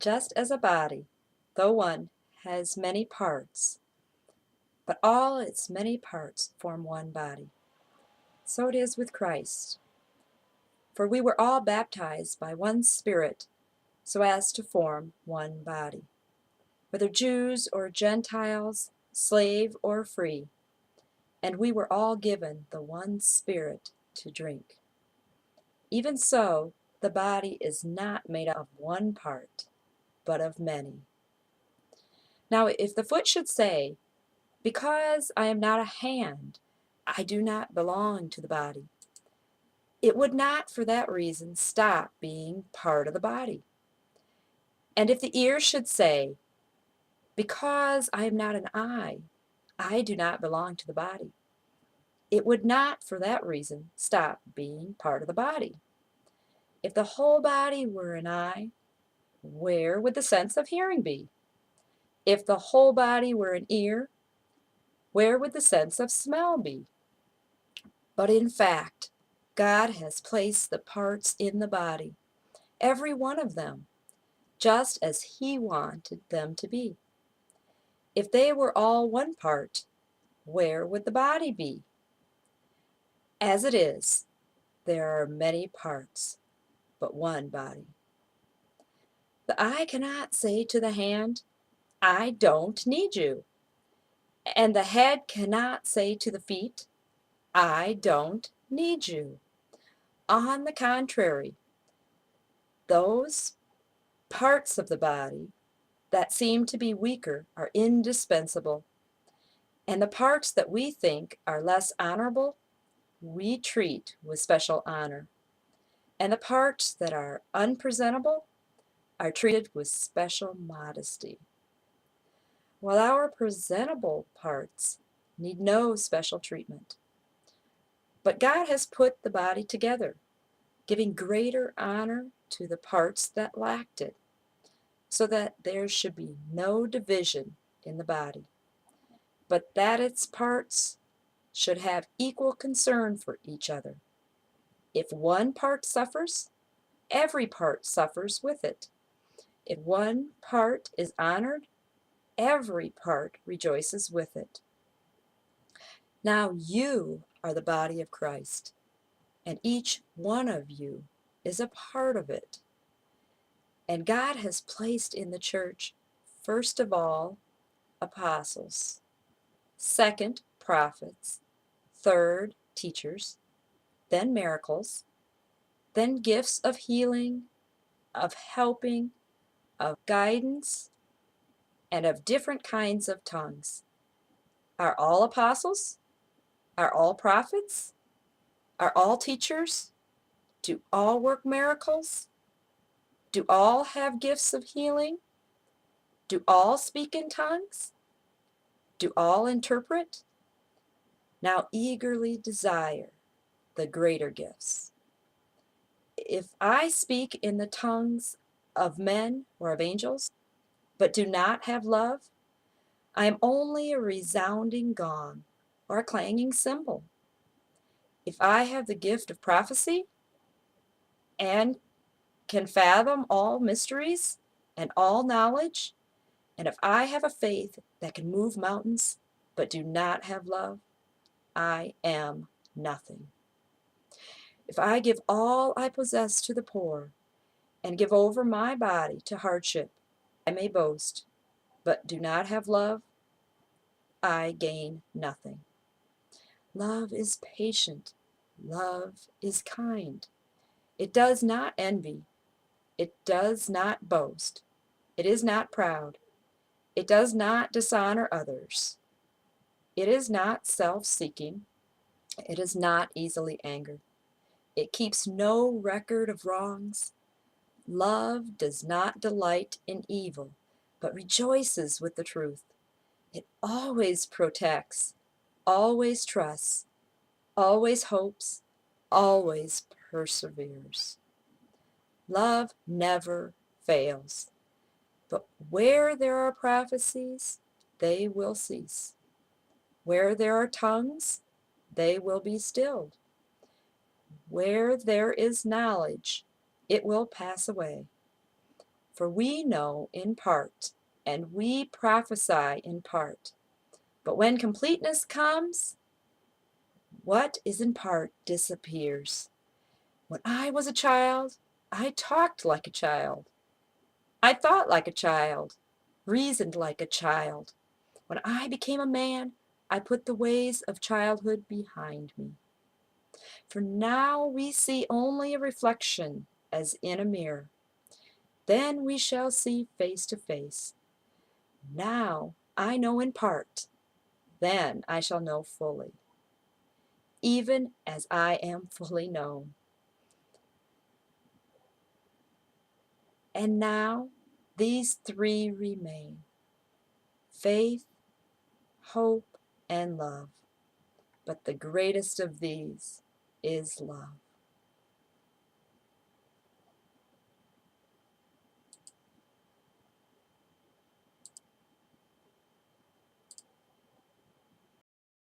Just as a body, though one, has many parts, but all its many parts form one body, so it is with Christ. For we were all baptized by one Spirit, so as to form one body, whether Jews or Gentiles, slave or free, and we were all given the one Spirit to drink. Even so, the body is not made up of one part, but of many. Now, if the foot should say, "Because I am not a hand, I do not belong to the body," it would not for that reason stop being part of the body. And if the ear should say, "Because I am not an eye, I do not belong to the body," it would not for that reason stop being part of the body. If the whole body were an eye, where would the sense of hearing be? If the whole body were an ear, where would the sense of smell be? But in fact, God has placed the parts in the body, every one of them, just as He wanted them to be. If they were all one part, where would the body be? As it is, there are many parts, but one body. The eye cannot say to the hand, "I don't need you." And the head cannot say to the feet, "I don't need you." On the contrary, those parts of the body that seem to be weaker are indispensable, and the parts that we think are less honorable we treat with special honor, and the parts that are unpresentable are treated with special modesty, while our presentable parts need no special treatment. But God has put the body together, giving greater honor to the parts that lacked it, so that there should be no division in the body, but that its parts should have equal concern for each other. If one part suffers, every part suffers with it. If one part is honored, every part rejoices with it. Now you are the body of Christ, and each one of you is a part of it. And God has placed in the church, first of all, apostles, second, prophets, third, teachers, then miracles, then gifts of healing, of helping, of guidance, and of different kinds of tongues. Are all apostles? Are all prophets? Are all teachers? Do all work miracles? Do all have gifts of healing? Do all speak in tongues? Do all interpret? Now eagerly desire the greater gifts. If I speak in the tongues of men or of angels, but do not have love, I am only a resounding gong or a clanging cymbal. If I have the gift of prophecy and can fathom all mysteries and all knowledge, and if I have a faith that can move mountains but do not have love, I am nothing. If I give all I possess to the poor and give over my body to hardship, I may boast, but do not have love, I gain nothing. Love is patient. Love is kind. It does not envy. It does not boast. It is not proud. It does not dishonor others. It is not self-seeking. It is not easily angered. It keeps no record of wrongs. Love does not delight in evil, but rejoices with the truth. It always protects, always trusts, always hopes, always perseveres. Love never fails. But where there are prophecies, they will cease. Where there are tongues, they will be stilled. Where there is knowledge, it will pass away. For we know in part, and we prophesy in part. But when completeness comes, what is in part disappears. When I was a child, I talked like a child. I thought like a child, reasoned like a child. When I became a man, I put the ways of childhood behind me. For now we see only a reflection as in a mirror. Then we shall see face to face. Now I know in part, then I shall know fully, even as I am fully known. And now these three remain: faith, hope, and love. But the greatest of these is love.